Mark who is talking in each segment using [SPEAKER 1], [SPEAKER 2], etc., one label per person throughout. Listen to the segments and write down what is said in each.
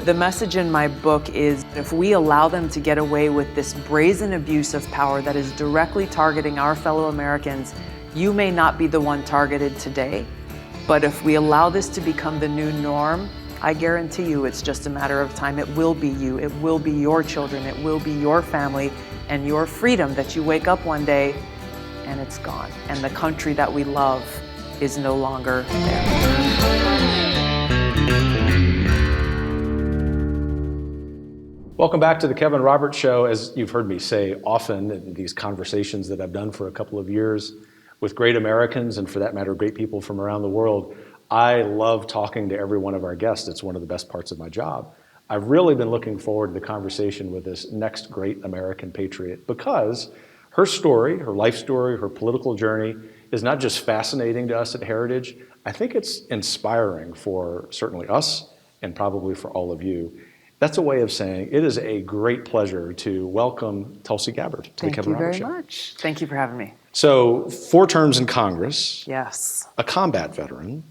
[SPEAKER 1] The message in my book is if we allow them to get away with this brazen abuse of power that is directly targeting our fellow Americans, you may not be the one targeted today, but if we allow this to become the new norm, I guarantee you it's just a matter of time. It will be you, it will be your children, it will be your family and your freedom that you wake up one day and it's gone. And the country that we love is no longer there.
[SPEAKER 2] Welcome back to the Kevin Roberts Show. As you've heard me say often in these conversations that I've done for a couple of years with great Americans, and for that matter, great people from around the world, I love talking to every one of our guests. It's one of the best parts of my job. I've really been looking forward to the conversation with this next great American patriot because her story, her life story, her political journey is not just fascinating to us at Heritage. I think it's inspiring for certainly us and probably for all of you. That's a way of saying it is a great pleasure to welcome Tulsi Gabbard to the Kevin Roberts Show.
[SPEAKER 1] Thank you very much. Thank you for having me.
[SPEAKER 2] So 4 terms in Congress.
[SPEAKER 1] Yes.
[SPEAKER 2] A combat veteran,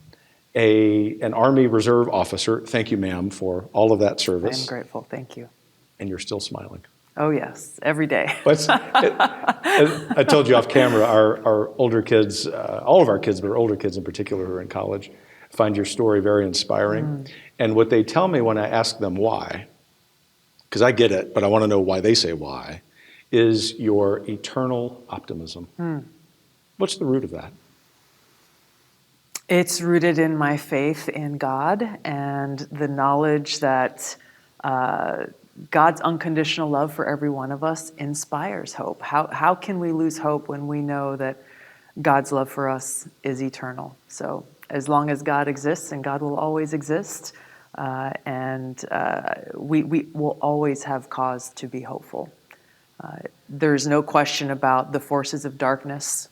[SPEAKER 2] an Army Reserve officer. Thank you, ma'am, for all of that service.
[SPEAKER 1] I'm grateful. Thank you.
[SPEAKER 2] And you're still smiling.
[SPEAKER 1] Oh, yes. Every day.
[SPEAKER 2] I told you off camera, our older kids, all of our kids, but our older kids in particular who are in college, find your story very inspiring. And what they tell me when I ask them why, because I get it, but I want to know why they say why, is your eternal optimism. What's the root of that?
[SPEAKER 1] It's rooted in my faith in God and the knowledge that God's unconditional love for every one of us inspires hope. How can we lose hope when we know that God's love for us is eternal? So as long as God exists, and God will always exist, we will always have cause to be hopeful. There's no question about the forces of darkness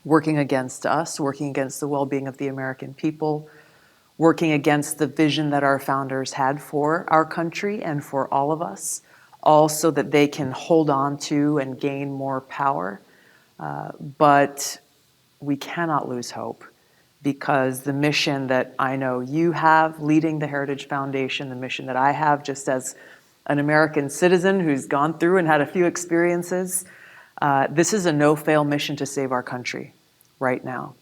[SPEAKER 1] working against us, working against the well-being of the American people, working against the vision that our founders had for our country and for all of us, all so that they can hold on to and gain more power. But we cannot lose hope, because the mission that I know you have leading the Heritage Foundation, the mission that I have just as an American citizen who's gone through and had a few experiences, this is a no-fail mission to save our country right now.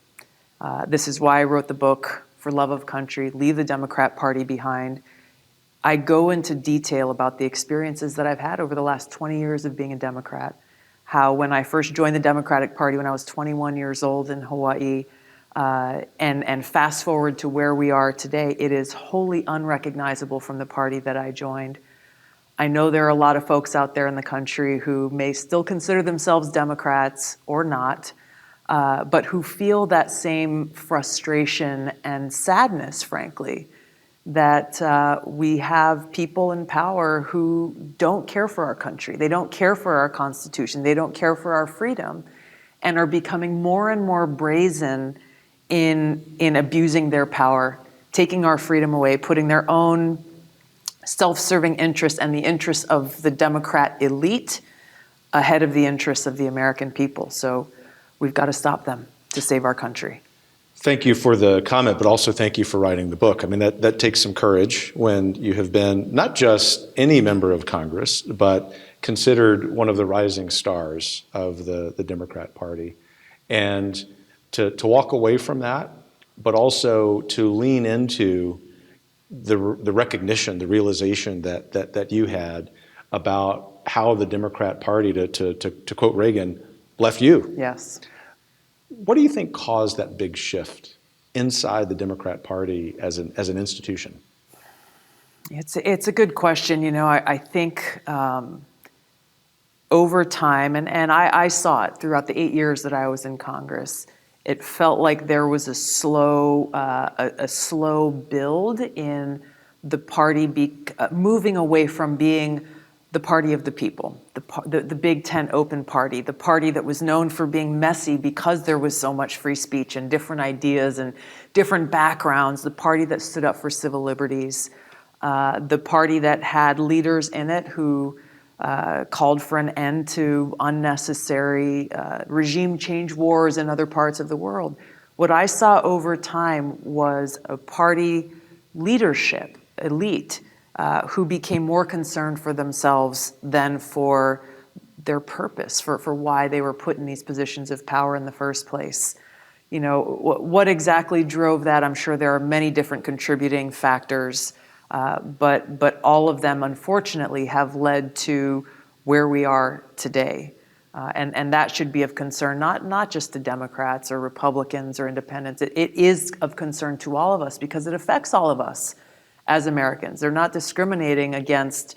[SPEAKER 1] This is why I wrote the book, For Love of Country, Leave the Democrat Party Behind. I go into detail about the experiences that I've had over the last 20 years of being a Democrat. How when I first joined the Democratic Party when I was 21 years old in Hawaii, and fast forward to where we are today, it is wholly unrecognizable from the party that I joined. I know there are a lot of folks out there in the country who may still consider themselves Democrats or not, but who feel that same frustration and sadness, frankly, that we have people in power who don't care for our country. They don't care for our Constitution. They don't care for our freedom, and are becoming more and more brazen in abusing their power, taking our freedom away, putting their own self-serving interests and the interests of the Democrat elite ahead of the interests of the American people. So we've got to stop them to save our country.
[SPEAKER 2] Thank you for the comment, but also thank you for writing the book. I mean, that takes some courage when you have been not just any member of Congress, but considered one of the rising stars of the Democrat Party. And to walk away from that, but also to lean into the recognition, the realization that you had about how the Democrat Party, to quote Reagan, left you.
[SPEAKER 1] Yes.
[SPEAKER 2] What do you think caused that big shift inside the Democrat Party as an institution?
[SPEAKER 1] It's a good question. You know, I think over time, and I saw it throughout the 8 years that I was in Congress, it felt like there was a slow build in the party moving away from being the party of the people, the Big Tent open party, the party that was known for being messy because there was so much free speech and different ideas and different backgrounds, the party that stood up for civil liberties, the party that had leaders in it who called for an end to unnecessary regime change wars in other parts of the world. What I saw over time was a party leadership, elite, who became more concerned for themselves than for their purpose, for why they were put in these positions of power in the first place. You know, what exactly drove that? I'm sure there are many different contributing factors, but all of them, unfortunately, have led to where we are today. And that should be of concern, not just to Democrats or Republicans or independents. It is of concern to all of us because it affects all of us as Americans. They're not discriminating against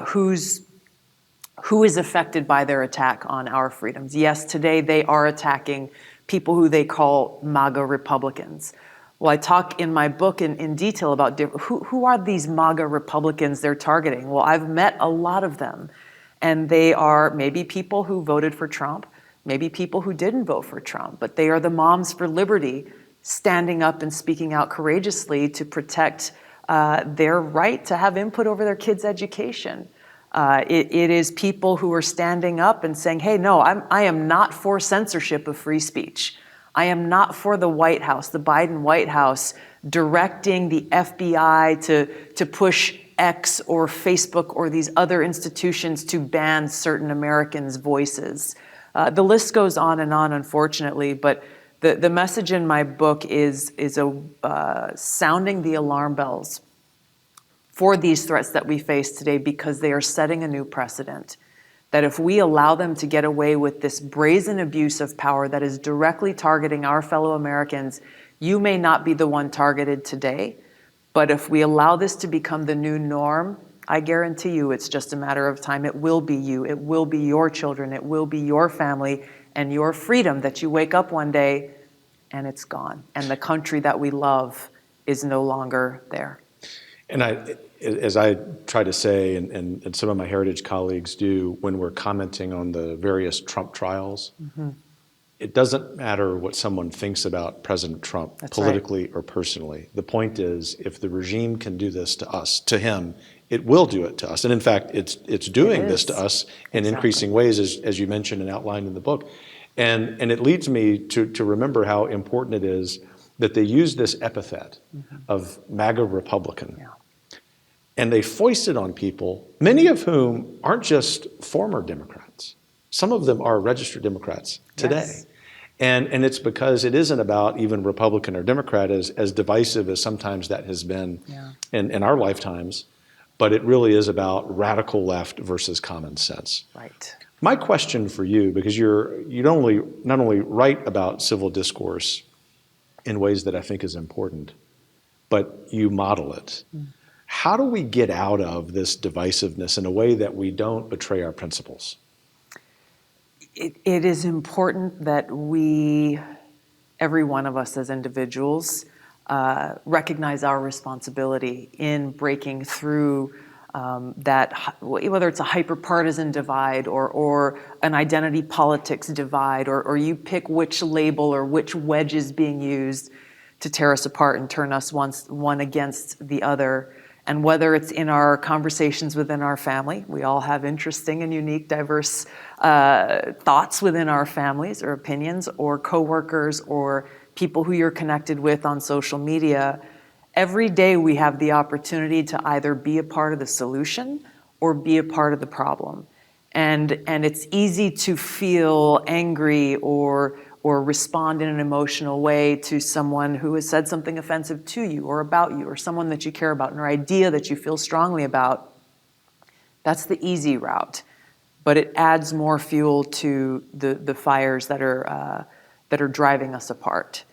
[SPEAKER 1] who is affected by their attack on our freedoms. Yes, today they are attacking people who they call MAGA Republicans. Well, I talk in my book in detail about who are these MAGA Republicans they're targeting. Well, I've met a lot of them, and they are maybe people who voted for Trump, maybe people who didn't vote for Trump, but they are the moms for liberty standing up and speaking out courageously to protect their right to have input over their kids' education. It is people who are standing up and saying, hey, no, I am not for censorship of free speech. I am not for the White House, the Biden White House, directing the FBI to push X or Facebook or these other institutions to ban certain Americans' voices. The list goes on, unfortunately, but the message in my book is sounding the alarm bells for these threats that we face today, because they are setting a new precedent. That if we allow them to get away with this brazen abuse of power that is directly targeting our fellow Americans, you may not be the one targeted today, but if we allow this to become the new norm, I guarantee you it's just a matter of time. It will be you, it will be your children, it will be your family and your freedom that you wake up one day and it's gone. And the country that we love is no longer there.
[SPEAKER 2] And as I try to say, and some of my heritage colleagues do when we're commenting on the various Trump trials, it doesn't matter what someone thinks about President Trump politically or personally. The point is, if the regime can do this to us, to him, it will do it to us. And in fact, it's doing this to us in increasing ways, as you mentioned and outlined in the book. And it leads me to remember how important it is that they use this epithet of MAGA Republican.
[SPEAKER 1] Yeah.
[SPEAKER 2] And they foist it on people, many of whom aren't just former Democrats. Some of them are registered Democrats today.
[SPEAKER 1] Yes.
[SPEAKER 2] And it's because it isn't about even Republican or Democrat, as divisive as sometimes that has been in our lifetimes, but it really is about radical left versus common sense.
[SPEAKER 1] Right.
[SPEAKER 2] My question for you, because you not only write about civil discourse in ways that I think is important, but you model it. How do we get out of this divisiveness in a way that we don't betray our principles?
[SPEAKER 1] It is important that we, every one of us as individuals, recognize our responsibility in breaking through that, whether it's a hyper-partisan divide or an identity politics divide, or you pick which label or which wedge is being used to tear us apart and turn us one against the other. And whether it's in our conversations within our family, we all have interesting and unique, diverse thoughts within our families or opinions, or coworkers or people who you're connected with on social media. Every day we have the opportunity to either be a part of the solution or be a part of the problem. And it's easy to feel angry or respond in an emotional way to someone who has said something offensive to you or about you, or someone that you care about, or an idea that you feel strongly about. That's the easy route, but it adds more fuel to the fires that are driving us apart.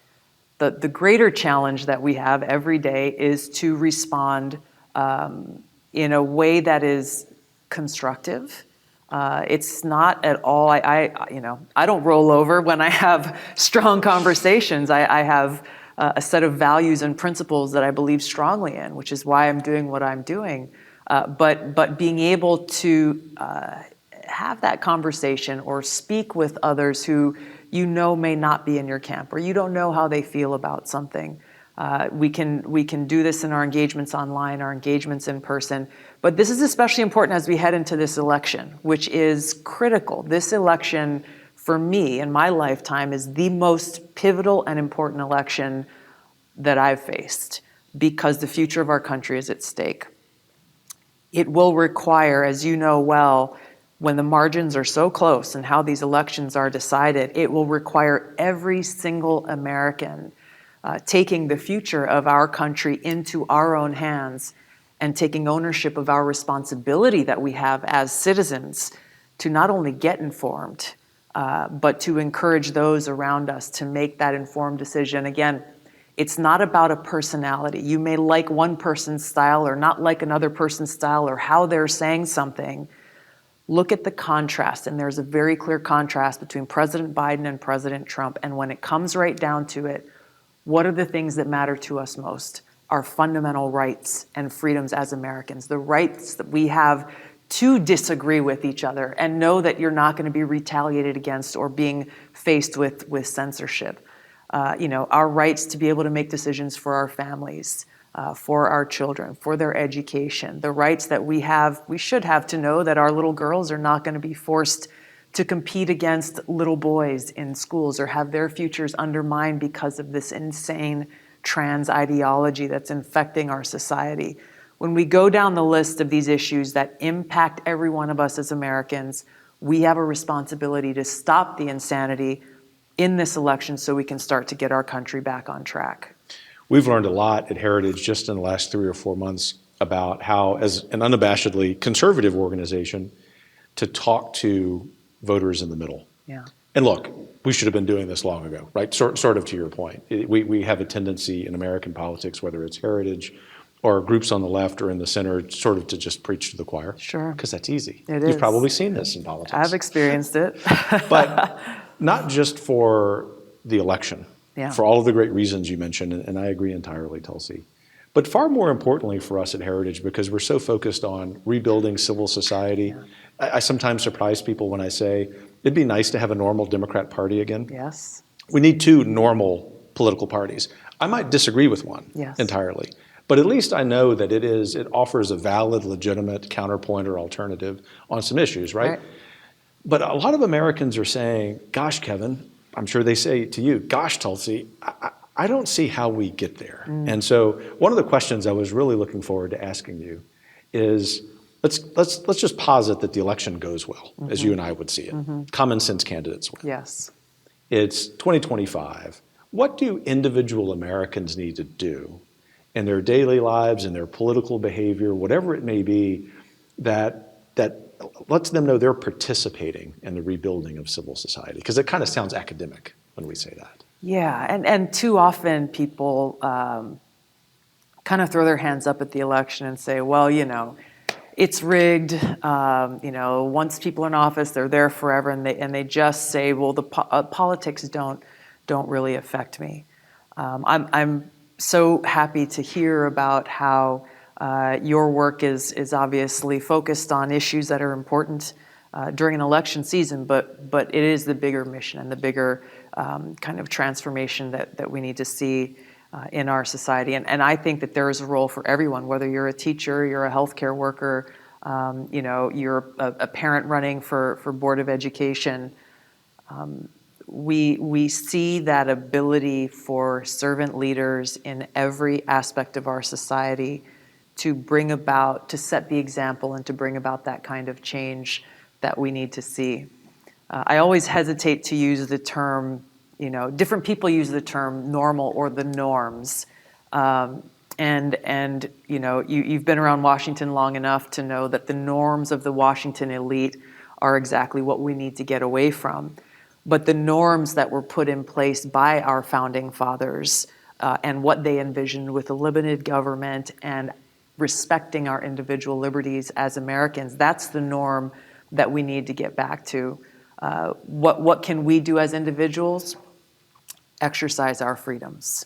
[SPEAKER 1] The greater challenge that we have every day is to respond in a way that is constructive. It's not at all, I don't roll over when I have strong conversations. I have a set of values and principles that I believe strongly in, which is why I'm doing what I'm doing. But being able to have that conversation or speak with others who you know may not be in your camp, or you don't know how they feel about something. We can do this in our engagements online, our engagements in person. But this is especially important as we head into this election, which is critical. This election, for me, in my lifetime, is the most pivotal and important election that I've faced, because the future of our country is at stake. It will require, as you know well, when the margins are so close and how these elections are decided, it will require every single American taking the future of our country into our own hands and taking ownership of our responsibility that we have as citizens to not only get informed, but to encourage those around us to make that informed decision. Again, it's not about a personality. You may like one person's style or not like another person's style or how they're saying something. Look at the contrast, and there's a very clear contrast between President Biden and President Trump. And when it comes right down to it, what are the things that matter to us most? Our fundamental rights and freedoms as Americans, the rights that we have to disagree with each other and know that you're not going to be retaliated against or being faced with censorship. Our rights to be able to make decisions for our families, for our children, for their education, the rights that we should have to know that our little girls are not going to be forced to compete against little boys in schools or have their futures undermined because of this insane trans ideology that's infecting our society. When we go down the list of these issues that impact every one of us as Americans, we have a responsibility to stop the insanity in this election so we can start to get our country back on track.
[SPEAKER 2] We've learned a lot at Heritage just in the last 3 or 4 months about how, as an unabashedly conservative organization, to talk to voters in the middle.
[SPEAKER 1] Yeah.
[SPEAKER 2] And look, we should have been doing this long ago, right? Sort of to your point. We have a tendency in American politics, whether it's Heritage or groups on the left or in the center, sort of to just preach to the choir.
[SPEAKER 1] Sure.
[SPEAKER 2] Because that's easy.
[SPEAKER 1] You've
[SPEAKER 2] probably seen this in politics.
[SPEAKER 1] I've experienced it.
[SPEAKER 2] But not just for the election,
[SPEAKER 1] Yeah.
[SPEAKER 2] for all of the great reasons you mentioned, and I agree entirely, Tulsi. But far more importantly for us at Heritage, because we're so focused on rebuilding civil society. Yeah. I sometimes surprise people when I say, it'd be nice to have a normal Democrat Party again.
[SPEAKER 1] Yes.
[SPEAKER 2] We need 2 normal political parties. I might disagree with one entirely, but at least I know that it offers a valid, legitimate counterpoint or alternative on some issues, right? But a lot of Americans are saying, gosh, Kevin, I'm sure they say to you, gosh, Tulsi, I don't see how we get there. And so one of the questions I was really looking forward to asking you is, let's just posit that the election goes well, as you and I would see it. Common sense candidates win.
[SPEAKER 1] Yes.
[SPEAKER 2] It's 2025. What do individual Americans need to do in their daily lives, in their political behavior, whatever it may be, that lets them know they're participating in the rebuilding of civil society? Because it kind of sounds academic when we say that.
[SPEAKER 1] Yeah, and too often people kind of throw their hands up at the election and say, well, it's rigged. Once people are in office, they're there forever, and they just say, well, the politics don't really affect me. I'm so happy to hear about how your work is obviously focused on issues that are important during an election season, but it is the bigger mission and the bigger kind of transformation that we need to see in our society. And I think that there is a role for everyone, whether you're a teacher, you're a healthcare worker, you're a parent running for Board of Education. We see that ability for servant leaders in every aspect of our society to set the example and to bring about that kind of change that we need to see. I always hesitate to use the term, different people use the term normal or the norms. And you've been around Washington long enough to know that the norms of the Washington elite are exactly what we need to get away from. But the norms that were put in place by our founding fathers and what they envisioned with a limited government and respecting our individual liberties as Americans, that's the norm that we need to get back to. What can we do as individuals? Exercise our freedoms.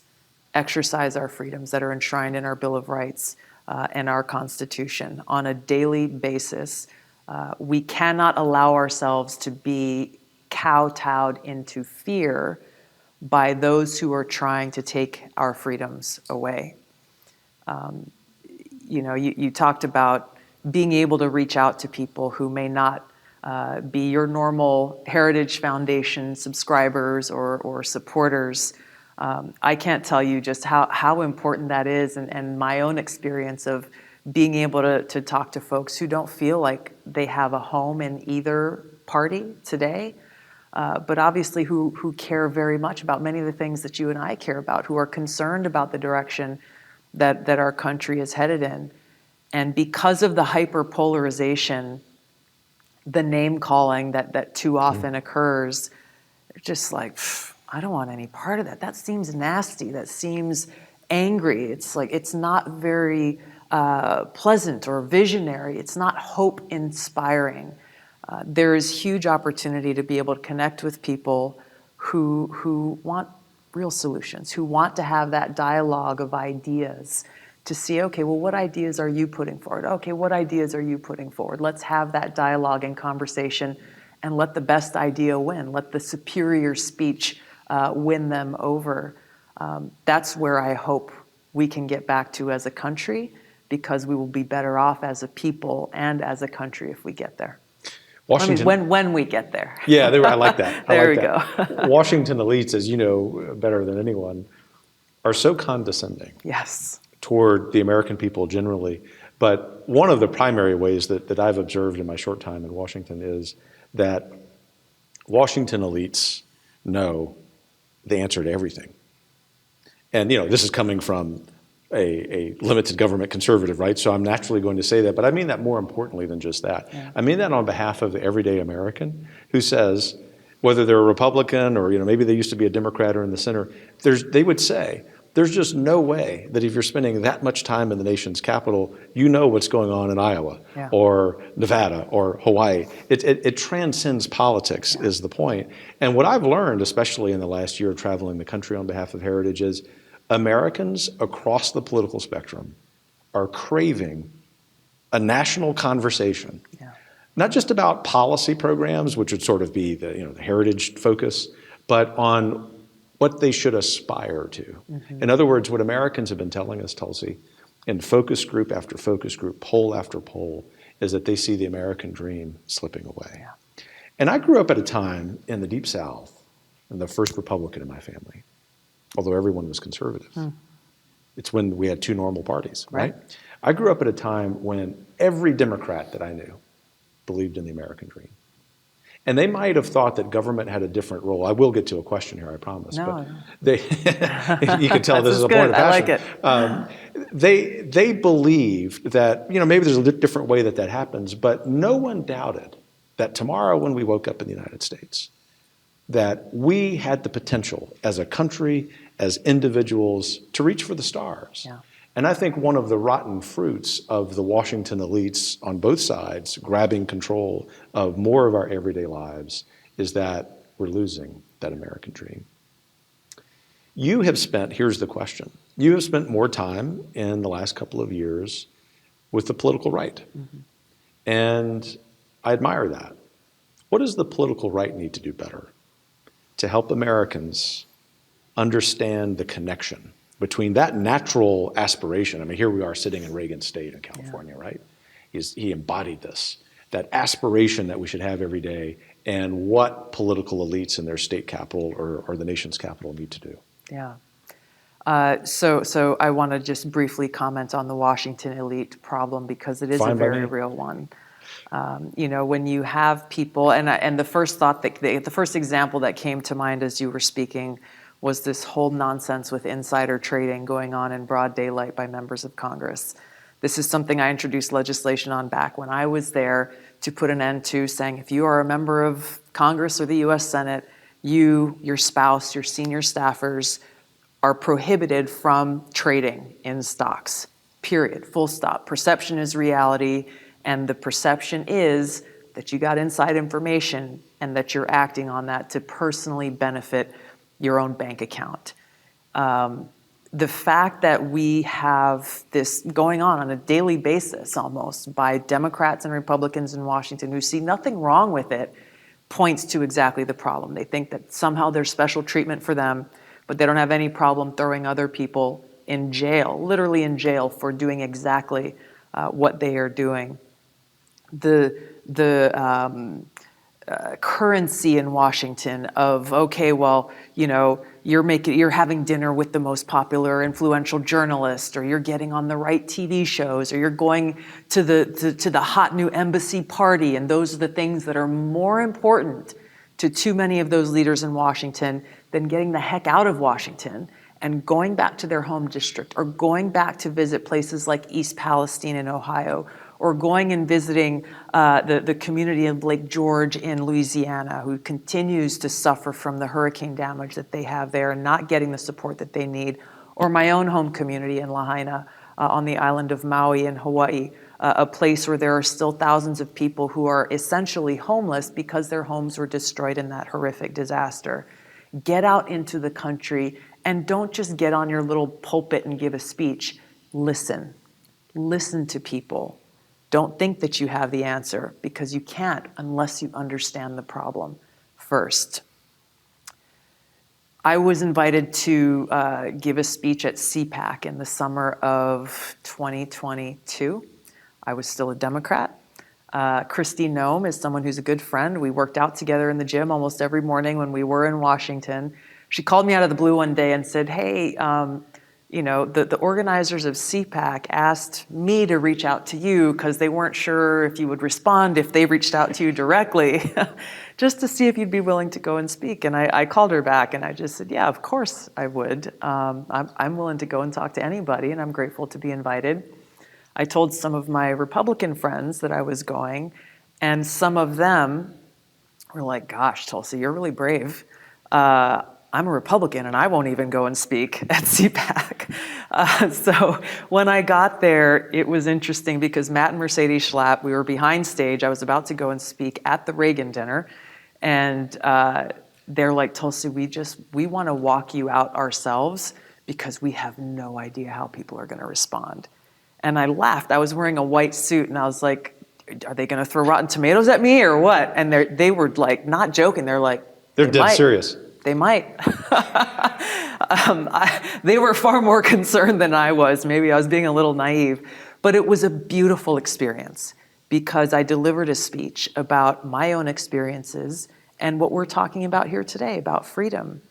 [SPEAKER 1] Exercise our freedoms that are enshrined in our Bill of Rights and our Constitution on a daily basis. We cannot allow ourselves to be kowtowed into fear by those who are trying to take our freedoms away. You talked about being able to reach out to people who may not be your normal Heritage Foundation subscribers or supporters. I can't tell you just how important that is, and my own experience of being able to talk to folks who don't feel like they have a home in either party today, but obviously who care very much about many of the things that you and I care about, who are concerned about the direction that our country is headed in. And because of the hyperpolarization, the name calling that too often occurs, they're just like, I don't want any part of that. That seems nasty. That seems angry. It's like, it's not very pleasant or visionary. It's not hope inspiring. There is huge opportunity to be able to connect with people who want real solutions, who want to have that dialogue of ideas, to see, okay, well, what ideas are you putting forward? Okay, what ideas are you putting forward? Let's have that dialogue and conversation and let the best idea win. Let the superior speech win them over. That's where I hope we can get back to as a country, because we will be better off as a people and as a country if we get there.
[SPEAKER 2] Washington,
[SPEAKER 1] when we get there.
[SPEAKER 2] Yeah, I like that.
[SPEAKER 1] There we
[SPEAKER 2] go. Washington elites, as you know better than anyone, are so condescending.
[SPEAKER 1] Yes.
[SPEAKER 2] Toward the American people generally. But one of the primary ways that I've observed in my short time in Washington is that Washington elites know the answer to everything. And this is coming from a limited government conservative, right? So I'm naturally going to say that, but I mean that more importantly than just that. Yeah. I mean that on behalf of the everyday American who says, whether they're a Republican or maybe they used to be a Democrat or in the center, they would say, there's just no way that if you're spending that much time in the nation's capital, you know what's going on in Iowa or Nevada or Hawaii. It transcends politics is the point. And what I've learned, especially in the last year of traveling the country on behalf of Heritage, is Americans across the political spectrum are craving a national conversation, not just about policy programs, which would sort of be the Heritage focus, but on what they should aspire to. Mm-hmm. In other words, what Americans have been telling us, Tulsi, in focus group after focus group, poll after poll, is that they see the American dream slipping away. Yeah. And I grew up at a time in the Deep South, and the first Republican in my family, although everyone was conservative. It's when we had two normal parties, right? I grew up at a time when every Democrat that I knew believed in the American dream. And they might have thought that government had a different role. I will get to a question here, I promise.
[SPEAKER 1] No.
[SPEAKER 2] But you can tell this is a point of passion.
[SPEAKER 1] I like
[SPEAKER 2] it. They believed that, maybe there's a different way that happens, but no one doubted that tomorrow when we woke up in the United States, that we had the potential as a country, as individuals, to reach for the stars. Yeah. And I think one of the rotten fruits of the Washington elites on both sides grabbing control of more of our everyday lives is that we're losing that American dream. You have spent, here's the question, you have spent more time in the last couple of years with the political right. Mm-hmm. And I admire that. What does the political right need to do better to help Americans understand the connection between that natural aspiration? I mean, here we are sitting in Reagan State in California, right? He embodied this, that aspiration that we should have every day, and what political elites in their state capital or the nation's capital need to do.
[SPEAKER 1] Yeah. So I want to just briefly comment on the Washington elite problem, because it is a very real one. When you have people, and the first example that came to mind as you were speaking was this whole nonsense with insider trading going on in broad daylight by members of Congress. This is something I introduced legislation on back when I was there to put an end to, saying if you are a member of Congress or the U.S. Senate, you, your spouse, your senior staffers are prohibited from trading in stocks, period, full stop. Perception is reality, and the perception is that you got inside information and that you're acting on that to personally benefit your own bank account. The fact that we have this going on a daily basis almost by Democrats and Republicans in Washington who see nothing wrong with it points to exactly the problem. They think that somehow there's special treatment for them, but they don't have any problem throwing other people in jail, literally in jail, for doing exactly what they are doing. The currency in Washington of, okay, well, you're having dinner with the most popular influential journalist, or you're getting on the right TV shows, or you're going to the hot new embassy party, and those are the things that are more important to too many of those leaders in Washington than getting the heck out of Washington and going back to their home district, or going back to visit places like East Palestine in Ohio, or going and visiting the community of Lake George in Louisiana, who continues to suffer from the hurricane damage that they have there and not getting the support that they need, or my own home community in Lahaina on the island of Maui in Hawaii, a place where there are still thousands of people who are essentially homeless because their homes were destroyed in that horrific disaster. Get out into the country and don't just get on your little pulpit and give a speech. Listen. Listen to people. Don't think that you have the answer, because you can't unless you understand the problem first. I was invited to give a speech at CPAC in the summer of 2022. I was still a Democrat. Christy Nome is someone who's a good friend. We worked out together in the gym almost every morning when we were in Washington. She called me out of the blue one day and said, hey, the organizers of CPAC asked me to reach out to you because they weren't sure if you would respond if they reached out to you directly, just to see if you'd be willing to go and speak. And I called her back and I just said, yeah, of course I would. I'm willing to go and talk to anybody, and I'm grateful to be invited. I told some of my Republican friends that I was going, and some of them were like, gosh, Tulsi, you're really brave. I'm a Republican and I won't even go and speak at CPAC. So when I got there, it was interesting because Matt and Mercedes Schlapp, we were behind stage. I was about to go and speak at the Reagan dinner. And they're like, Tulsi, we want to walk you out ourselves because we have no idea how people are going to respond. And I laughed. I was wearing a white suit and I was like, are they going to throw rotten tomatoes at me or what? And they were like, not joking. They're like,
[SPEAKER 2] they're dead serious.
[SPEAKER 1] They might. They were far more concerned than I was. Maybe I was being a little naive. But it was a beautiful experience because I delivered a speech about my own experiences and what we're talking about here today, about freedom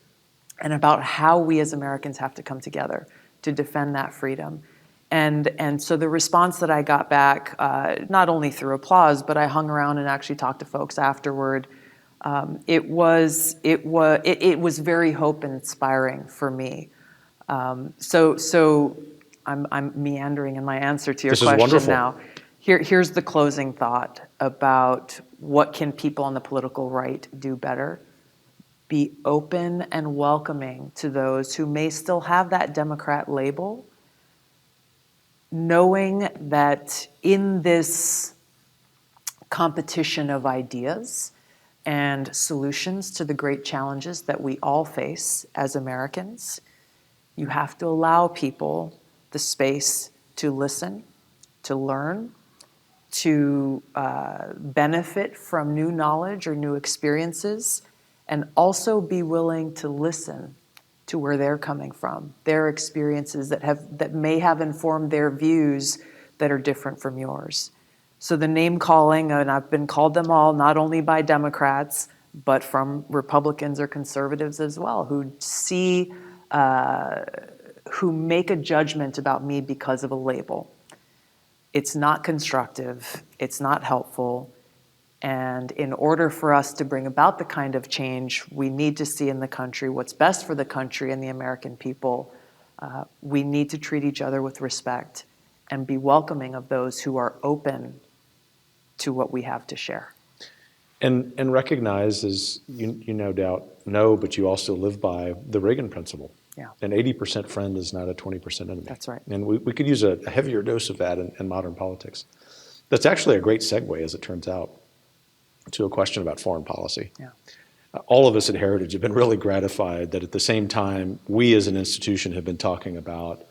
[SPEAKER 1] and about how we as Americans have to come together to defend that freedom. And so the response that I got back, not only through applause, but I hung around and actually talked to folks afterward. It was very hope inspiring for me. So I'm meandering in my answer to your question now. Here's the closing thought about what can people on the political right do better. Be open and welcoming to those who may still have that Democrat label, knowing that in this competition of ideas and solutions to the great challenges that we all face as Americans, you have to allow people the space to listen, to learn, to benefit from new knowledge or new experiences, and also be willing to listen to where they're coming from, their experiences that may have informed their views that are different from yours. So the name calling, and I've been called them all, not only by Democrats, but from Republicans or conservatives as well, who see, who make a judgment about me because of a label. It's not constructive, it's not helpful, and in order for us to bring about the kind of change we need to see in the country, what's best for the country and the American people, we need to treat each other with respect and be welcoming of those who are open to what we have to share.
[SPEAKER 2] And recognize, as you no doubt know, but you also live by the Reagan principle.
[SPEAKER 1] Yeah.
[SPEAKER 2] An 80% friend is not a 20% enemy.
[SPEAKER 1] That's right.
[SPEAKER 2] And we could use a heavier dose of that in modern politics. That's actually a great segue, as it turns out, to a question about foreign policy.
[SPEAKER 1] Yeah.
[SPEAKER 2] All of us at Heritage have been really gratified that at the same time, we as an institution have been talking about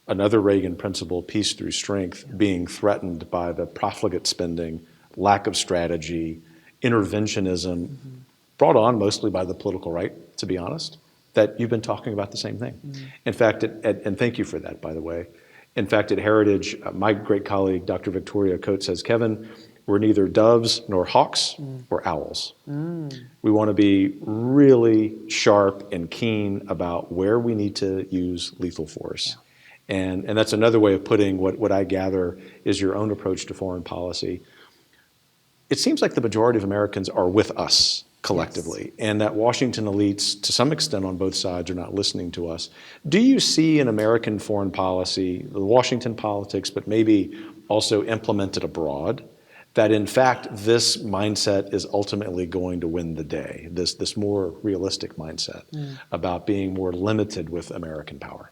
[SPEAKER 2] another Reagan principle, peace through strength, being threatened by the profligate spending, lack of strategy, interventionism, brought on mostly by the political right, to be honest, that you've been talking about the same thing. In fact, and thank you for that, by the way. In fact, at Heritage, my great colleague, Dr. Victoria Coates, says, Kevin, We're neither doves nor hawks or owls. We want to be really sharp and keen about where we need to use lethal force. And that's another way of putting what I gather is your own approach to foreign policy. It seems like the majority of Americans are with us collectively, and that Washington elites, to some extent on both sides, are not listening to us. Do you see in American foreign policy, the Washington politics, but maybe also implemented abroad, that in fact this mindset is ultimately going to win the day, this more realistic mindset about being more limited with American power?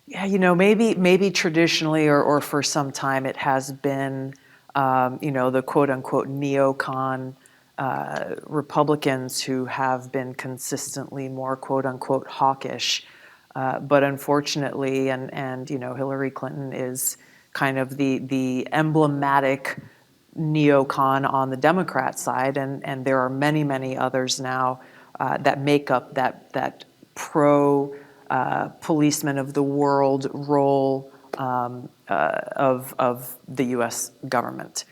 [SPEAKER 1] Yeah, maybe traditionally or for some time it has been, the quote unquote neocon Republicans who have been consistently more quote unquote hawkish. But unfortunately, and Hillary Clinton is kind of the emblematic neocon on the Democrat side, and there are many, many others now that make up that pro policeman of the world role of the U.S. government.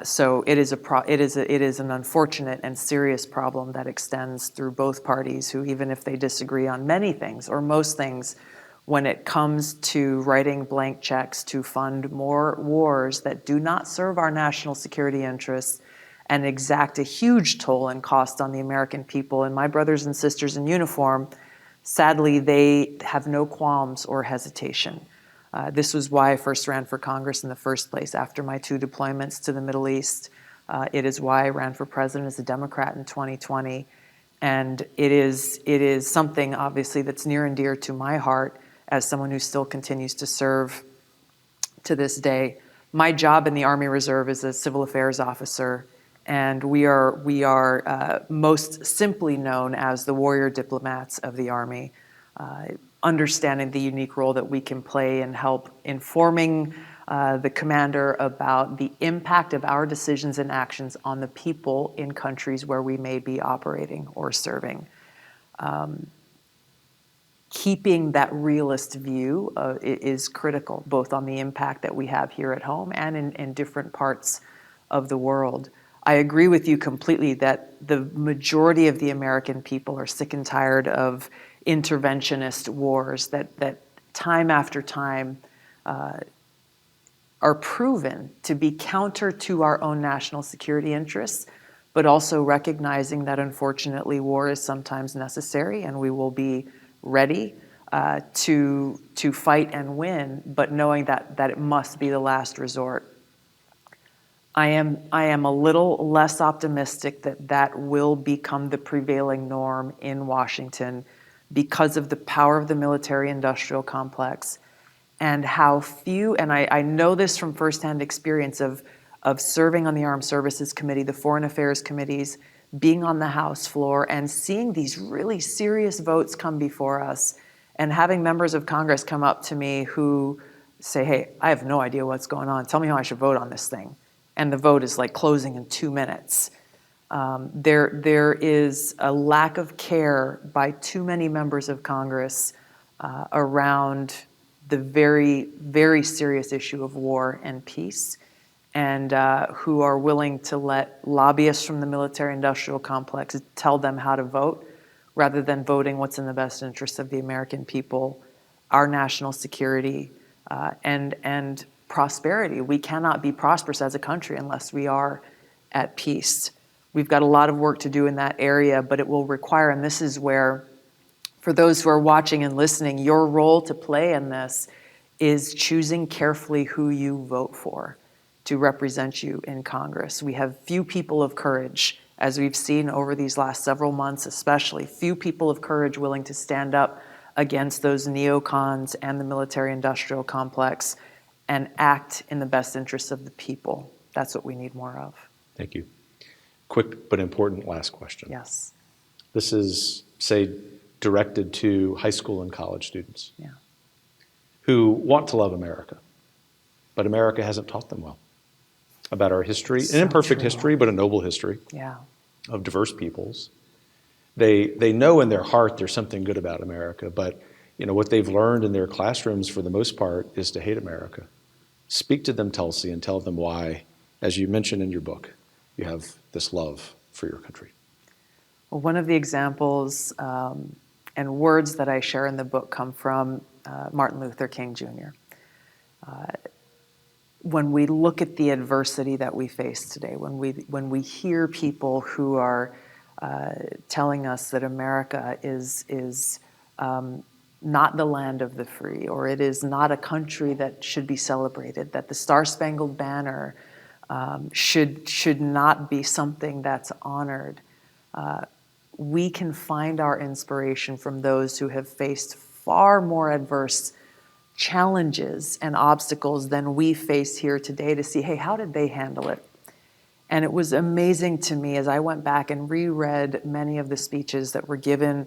[SPEAKER 1] So it is an unfortunate and serious problem that extends through both parties, who, even if they disagree on many things or most things, when it comes to writing blank checks to fund more wars that do not serve our national security interests and exact a huge toll and cost on the American people and my brothers and sisters in uniform, sadly, they have no qualms or hesitation. This was why I first ran for Congress in the first place after my 2 deployments to the Middle East. It is why I ran for president as a Democrat in 2020. And it is something, obviously, that's near and dear to my heart as someone who still continues to serve to this day. My job in the Army Reserve is a civil affairs officer, and we are most simply known as the warrior diplomats of the Army. Understanding the unique role that we can play in help informing the commander about the impact of our decisions and actions on the people in countries where we may be operating or serving. Keeping that realist view is critical, both on the impact that we have here at home and in different parts of the world. I agree with you completely that the majority of the American people are sick and tired of interventionist wars that time after time are proven to be counter to our own national security interests, but also recognizing that unfortunately war is sometimes necessary and we will be ready to fight and win, but knowing that it must be the last resort. I am a little less optimistic that will become the prevailing norm in Washington because of the power of the military-industrial complex and how few, and I know this from firsthand experience of serving on the Armed Services Committee, the Foreign Affairs Committees, being on the House floor and seeing these really serious votes come before us and having members of Congress come up to me who say, hey, I have no idea what's going on. Tell me how I should vote on this thing. And the vote is like closing in 2 minutes. There is a lack of care by too many members of Congress around the very, very serious issue of war and peace, and who are willing to let lobbyists from the military-industrial complex tell them how to vote, rather than voting what's in the best interest of the American people, our national security, and prosperity. We cannot be prosperous as a country unless we are at peace. We've got a lot of work to do in that area, but it will require, and this is where, for those who are watching and listening, your role to play in this is choosing carefully who you vote for to represent you in Congress. We have few people of courage, as we've seen over these last several months especially, few people of courage willing to stand up against those neocons and the military-industrial complex and act in the best interests of the people. That's what we need more of.
[SPEAKER 2] Thank you. Quick but important last question.
[SPEAKER 1] Yes.
[SPEAKER 2] This is, say, directed to high school and college students who want to love America, but America hasn't taught them well about our history, an imperfect history, but a noble history of diverse peoples. They know in their heart there's something good about America, but what they've learned in their classrooms for the most part is to hate America. Speak to them, Tulsi, and tell them why as you mentioned in your book, you have this love for your country.
[SPEAKER 1] Well, one of the examples and words that I share in the book come from Martin Luther King Jr. When we look at the adversity that we face today, when we hear people who are telling us that America is not the land of the free, or it is not a country that should be celebrated, that the Star-Spangled Banner should not be something that's honored, we can find our inspiration from those who have faced far more adverse challenges and obstacles than we face here today to see, hey, how did they handle it? And it was amazing to me as I went back and reread many of the speeches that were given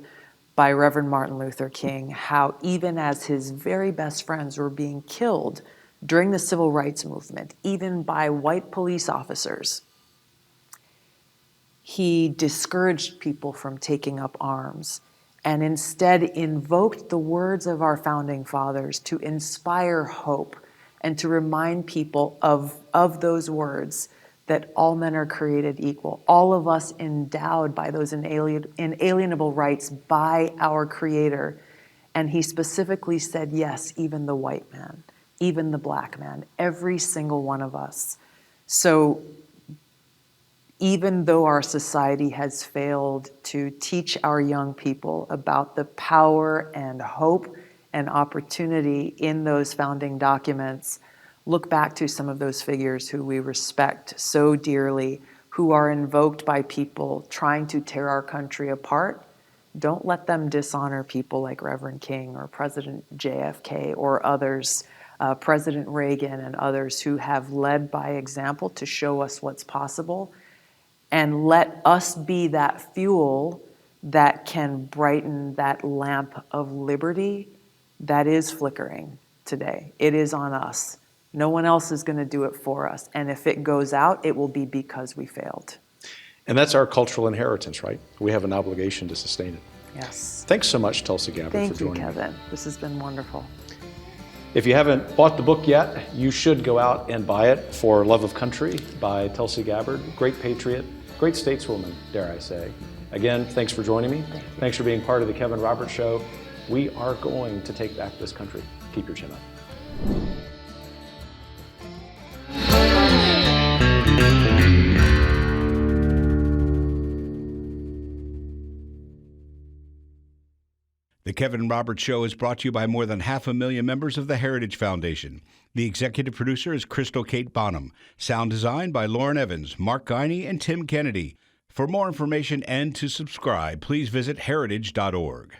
[SPEAKER 1] by Reverend Martin Luther King, how even as his very best friends were being killed during the civil rights movement, even by white police officers, he discouraged people from taking up arms and instead invoked the words of our founding fathers to inspire hope and to remind people of those words, that all men are created equal, all of us endowed by those inalienable rights by our Creator. And he specifically said, yes, even the white man, even the black man, every single one of us. So even though our society has failed to teach our young people about the power and hope and opportunity in those founding documents, look back to some of those figures who we respect so dearly, who are invoked by people trying to tear our country apart. Don't let them dishonor people like Reverend King or President JFK or others, President Reagan and others who have led by example to show us what's possible. And let us be that fuel that can brighten that lamp of liberty that is flickering today. It is on us. No one else is going to do it for us. And if it goes out, it will be because we failed.
[SPEAKER 2] And that's our cultural inheritance, right? We have an obligation to sustain it.
[SPEAKER 1] Yes.
[SPEAKER 2] Thanks so much, Tulsi Gabbard, for joining me.
[SPEAKER 1] Thank you, Kevin. This has been wonderful.
[SPEAKER 2] If you haven't bought the book yet, you should go out and buy it, For Love of Country by Tulsi Gabbard. Great patriot, great stateswoman, dare I say. Again, thanks for joining me. Thanks for being part of the Kevin Roberts Show. We are going to take back this country. Keep your chin up.
[SPEAKER 3] The Kevin Roberts Show is brought to you by more than 500,000 members of the Heritage Foundation. The executive producer is Crystal Kate Bonham. Sound design by Lauren Evans, Mark Guiney, and Tim Kennedy. For more information and to subscribe, please visit heritage.org.